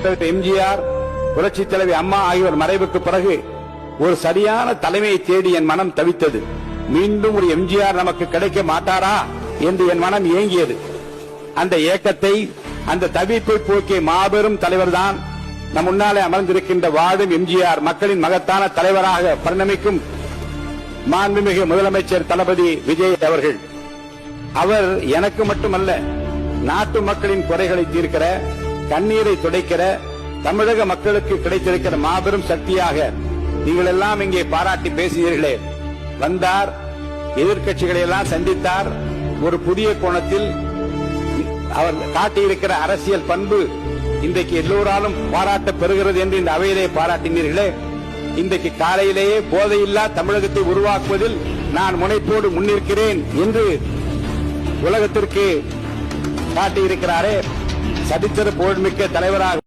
முத்தமிழ் எம்ஜிஆர், புரட்சி தலைவி அம்மா ஆகியோர் மறைவுக்கு பிறகு ஒரு சரியான தலைமையை தேடி என் மனம் தவித்தது. மீண்டும் ஒரு எம்ஜிஆர் நமக்கு கிடைக்க மாட்டாரா என்று என் மனம் ஏங்கியது. அந்த ஏக்கத்தை, அந்த தவிப்பை போக்கிய மாபெரும் தலைவர்தான் நம் முன்னாலே அமர்ந்திருக்கின்ற வாழும் எம்ஜிஆர், மக்களின் மகத்தான தலைவராக பரிணமிக்கும் மாண்புமிகு முதலமைச்சர் தளபதி விஜய் அவர்கள். அவர் எனக்கு மட்டுமல்ல, நாட்டு மக்களின் குறைகளை தீர்க்கிற, கண்ணீரை துடைக்கிற, தமிழக மக்களுக்கு கிடைத்திருக்கிற மாபெரும் சக்தியாக நீங்கள் எல்லாம் இங்கே பாராட்டி பேசினீர்களே. வந்தார், எதிர்க்கட்சிகளை எல்லாம் சந்தித்தார். ஒரு புதிய கோணத்தில் அவர் காட்டியிருக்கிற அரசியல் பண்பு இன்றைக்கு எல்லோராலும் பாராட்ட பெறுகிறது என்று இந்த அவையிலே பாராட்டினீர்களே. இன்றைக்கு காலையிலேயே போதையில்லா தமிழகத்தை உருவாக்குவதில் நான் முனைப்போடு முன்னிற்கிறேன் என்று உலகத்திற்கு காட்டியிருக்கிறாரே. சரித்திர புகழ்மிக்க தலைவராக